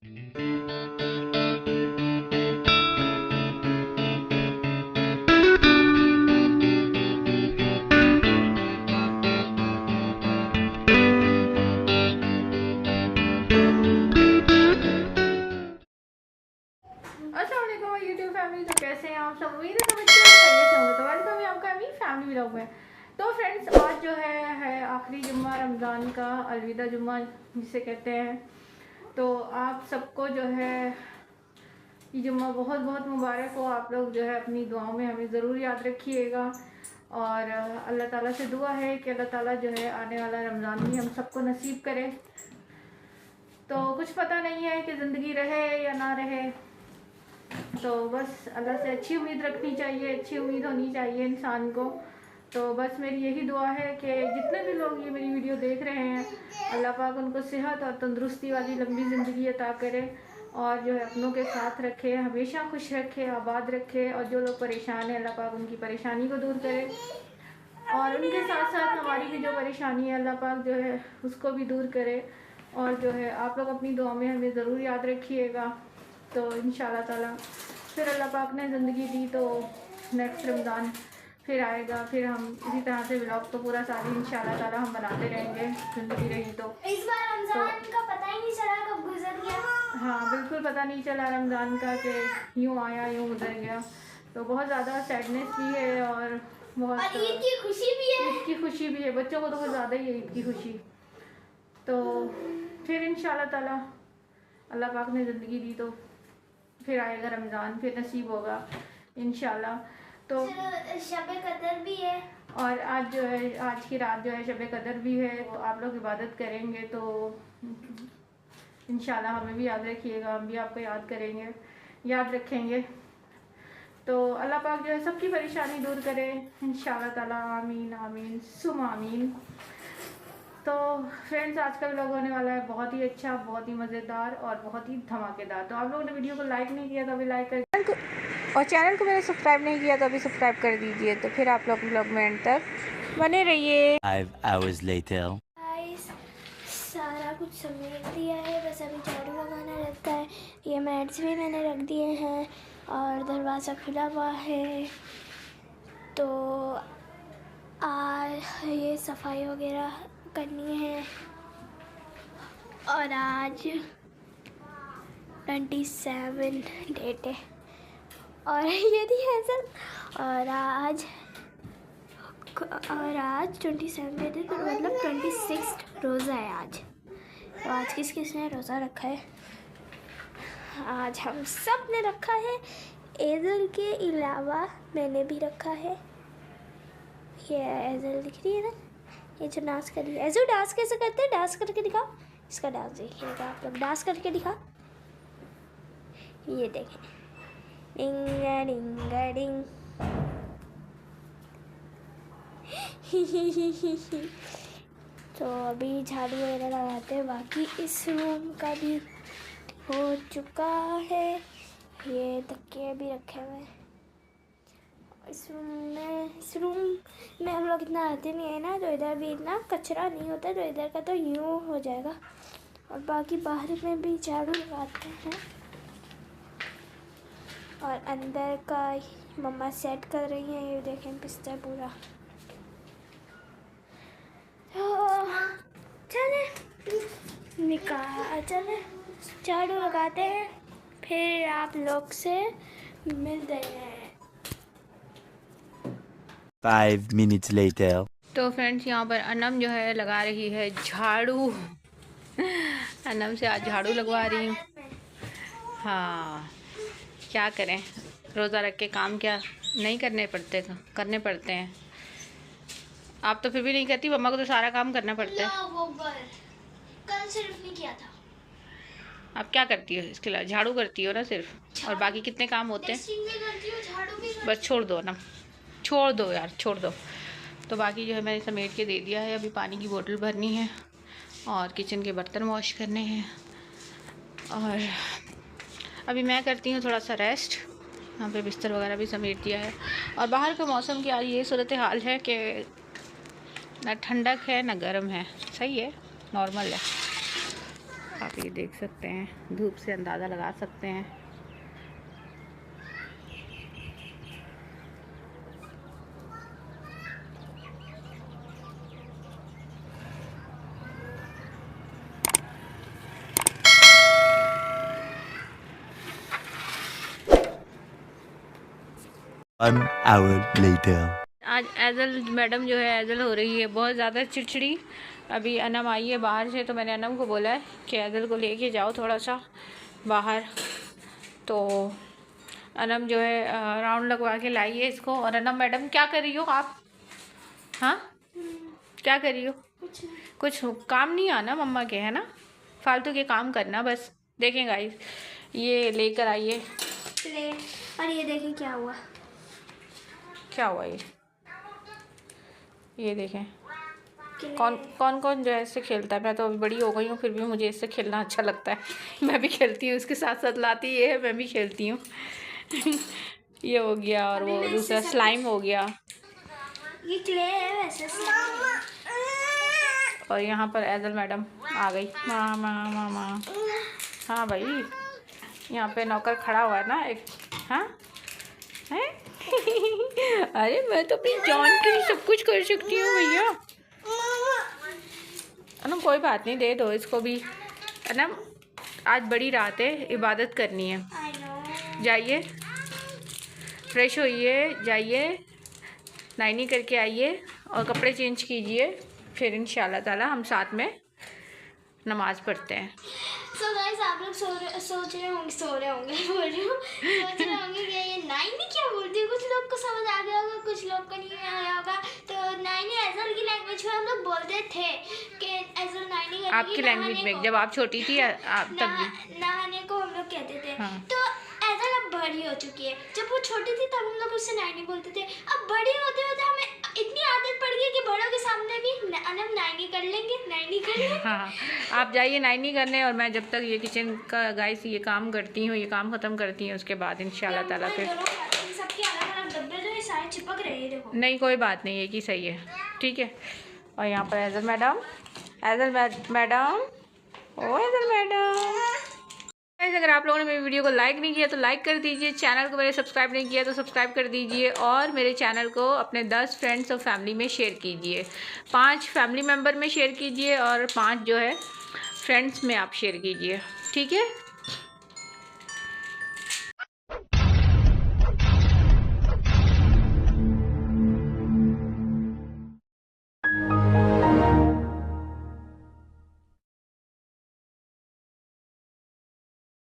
YouTube family, तो कैसे हैं आप सब? उम्मीद है सब अच्छे होंगे। तो वेलकम है आपका अभी फैमिली व्लॉग में। तो फ्रेंड्स, आज जो है आखिरी जुम्मा रमज़ान का, अलविदा जुम्मा जिसे कहते हैं। तो आप सबको जो है ये जुम्मा बहुत बहुत मुबारक हो। आप लोग जो है अपनी दुआओं में हमें ज़रूर याद रखिएगा। और अल्लाह ताला से दुआ है कि अल्लाह ताला जो है आने वाला रमज़ान भी हम सबको नसीब करे। तो कुछ पता नहीं है कि ज़िंदगी रहे या ना रहे, तो बस अल्लाह से अच्छी उम्मीद रखनी चाहिए, अच्छी उम्मीद होनी चाहिए इंसान को। तो बस मेरी यही दुआ है कि जितने भी लोग ये मेरी वीडियो देख रहे हैं, अल्लाह पाक उनको सेहत और तंदुरुस्ती वाली लंबी ज़िंदगी अता करे और जो है अपनों के साथ रखे, हमेशा खुश रखे, आबाद रखे। और जो लोग परेशान हैं, अल्लाह पाक उनकी परेशानी को दूर करे और उनके साथ साथ हमारी भी जो परेशानी है, अल्लाह पाक जो है उसको भी दूर करे। और जो है आप लोग अपनी दुआ में हमें ज़रूर याद रखिएगा। तो इंशाल्लाह ताला फिर अल्लाह पाक ने ज़िंदगी दी तो नेक्स्ट रमज़ान फिर आएगा, फिर हम इसी तरह से व्लॉग तो पूरा साल इंशाल्लाह ताला हम बनाते रहेंगे, ज़िंदगी रही तो। इस बार रमज़ान का पता ही नहीं चला कब गुजर गया। हाँ बिल्कुल पता नहीं चला रमज़ान का कि यूँ आया यूँ गुजर गया। तो बहुत ज़्यादा सैडनेस भी है और बहुत ईद की खुशी भी है। ईद की खुशी भी है, बच्चों को तो बहुत ज़्यादा ही है ईद की खुशी। तो फिर इंशाल्लाह ताला अल्लाह पाक ने ज़िंदगी दी तो फिर आएगा रमज़ान, फिर नसीब होगा इंशाल्लाह। तो शब कदर भी है और आज जो है, आज की रात जो है शब कदर भी है। वो आप लोग इबादत करेंगे तो इंशाल्लाह हमें भी याद रखिएगा, हम भी आपको याद करेंगे, याद रखेंगे। तो अल्लाह पाक जो है सबकी परेशानी दूर करे इंशाल्लाह ताला। आमीन आमीन सुम आमीन। तो फ्रेंड्स, आज का व्लॉग होने वाला है बहुत ही अच्छा, बहुत ही मज़ेदार और बहुत ही धमाकेदार। तो आप लोगों ने वीडियो को लाइक नहीं किया तो अभी लाइक कर, और चैनल को मैंने सब्सक्राइब नहीं किया तो अभी सब्सक्राइब कर दीजिए। तो फिर आप लोग व्लॉग में एंड तक बने रहिए। 5 hours later. गाइस, सारा कुछ समेट दिया है, बस अभी झाड़ू लगाना रहता है। ये मैट्स भी मैंने रख दिए हैं और दरवाज़ा खुला हुआ है। तो आज ये सफाई वगैरह करनी है। और आज 27 डेट है और ये भी है सर। और आज 27 डेट है, तो मतलब 26 रोज़ा है आज। तो आज किस किस ने रोज़ा रखा है? आज हम सब ने रखा है, एजल के अलावा मैंने भी रखा है। ये एजल दिख रही है ना, ये जो डांस कर रही है। एजल डांस कैसे करते हैं? डांस करके दिखाओ। इसका डांस देखिएगा आप लोग, डांस करके दिखा। ये देखें, डिंगा डिंगा डिंग। तो अभी झाड़ू वगैरह लगाते हैं। बाकी इस रूम का भी हो चुका है। ये तकिए भी रखे हुए हैं। इस रूम में हम लोग इतना आते नहीं है ना, तो इधर भी इतना कचरा नहीं होता, तो इधर का तो यूँ हो जाएगा। और बाकी बाहर में भी झाड़ू लगाते हैं। और अंदर का मम्मा सेट कर रही हैं, ये देखें बिस्तर पूरा। चले चले झाड़ू लगाते हैं, फिर आप लोग से मिलते हैं। 5 minutes later. तो फ्रेंड्स, यहाँ पर अनम जो है लगा रही है झाड़ू। अनम से आज झाड़ू लगवा रही हूँ। हाँ क्या करें, रोज़ा रख के काम क्या नहीं करने पड़ते हैं। आप तो फिर भी नहीं करती, मम्मा को तो सारा काम करना पड़ता है। कल सिर्फ नहीं किया था। आप क्या करती हो इसके अलावा? झाड़ू करती हो ना सिर्फ, और बाकी कितने काम होते हैं? बस छोड़ दो ना, छोड़ दो यार, छोड़ दो। तो बाकी जो है मैंने समेट के दे दिया है। अभी पानी की बोतल भरनी है और किचन के बर्तन वॉश करने हैं। और अभी मैं करती हूँ थोड़ा सा रेस्ट। यहाँ पे बिस्तर वगैरह भी समेट दिया है। और बाहर का मौसम की आज ये सूरत हाल है कि ना ठंडक है ना गर्म है, सही है, नॉर्मल है। आप तो ये देख सकते हैं, धूप से अंदाज़ा लगा सकते हैं। One hour later. आज एजल मैडम जो है, एजल हो रही है बहुत ज़्यादा चिड़चिड़ी। अभी अनम आई है बाहर से, तो मैंने अनम को बोला है कि एजल को लेके जाओ थोड़ा सा बाहर। तो अनम जो है राउंड लगवा के लाई है इसको। और अनम मैडम क्या कर रही हो आप? हाँ, क्या कर रही हो? कुछ काम नहीं आना मम्मा के, है ना? फालतू के काम करना बस। देखें गाइस, ये लेकर आइए प्लेट। और ये देखें क्या हुआ। क्या हुआ ये देखें। कौन कौन जो है इससे खेलता है? मैं तो अभी बड़ी हो गई हूँ, फिर भी मुझे इससे खेलना अच्छा लगता है। मैं भी खेलती हूँ, उसके साथ साथ लाती ये है, मैं भी खेलती हूँ। ये हो गया, और वो दूसरा स्लाइम हो गया। ये क्ले है वैसे slime। और यहाँ पर एजल मैडम आ गई। माँ। हाँ भाई, यहाँ पे नौकर खड़ा हुआ है ना एक। हाँ है। अरे मैं तो अपनी जान के लिए सब कुछ कर सकती हूँ भैया। अनम कोई बात नहीं, दे दो इसको भी। अनम आज बड़ी रात है, इबादत करनी है। I know। जाइए, फ्रेश होइए, जाइए नाइनी करके आइए और कपड़े चेंज कीजिए, फिर इंशाल्लाह ताला हम साथ में नमाज़ पढ़ते हैं। So guys, आप लोग सोच रहे होंगे बोल रही हूँ, सोच रहे होंगे कि ये नाइनी क्या बोलती है। कुछ लोग को समझ आ गया होगा, कुछ लोग को नहीं आया होगा। तो नाइनी एजल की लैंग्वेज में हम लोग बोलते थे कि एजल नाइनी करेगी। आपकी लैंग्वेज में जब आप छोटी थी आप तब भी नहाने को हम लोग कहते थे। हाँ। तो एजल अब बड़ी हो चुकी है। जब वो छोटी थी तब हम लोग उससे नाइनी बोलते थे। अब बड़ी होते होते हमें इतनी आदत पड़ गई कि बड़ों के सामने भी अनम नाइनी कर लेंगे, नाइनी कर लेंगे। हाँ, आप जाइए नाइनी करने, और मैं जब तक ये किचन का गाइस ये काम करती हूँ, ये काम ख़त्म करती हूँ, उसके बाद इंशाल्लाह ताला फिर सबके अलग-अलग डब्बे जो है सारे चिपक रहे हैं, देखो। नहीं कोई बात नहीं, एक ही सही है, ठीक है। और यहाँ पर एजल मैडम, ओ एजल मैडम। अगर आप लोगों ने मेरी वीडियो को लाइक नहीं किया तो लाइक कर दीजिए, चैनल को मेरे सब्सक्राइब नहीं किया तो सब्सक्राइब कर दीजिए, और मेरे चैनल को अपने 10 फ्रेंड्स और फैमिली में शेयर कीजिए। 5 फैमिली मेम्बर में शेयर कीजिए और 5 जो है फ्रेंड्स में आप शेयर कीजिए, ठीक है।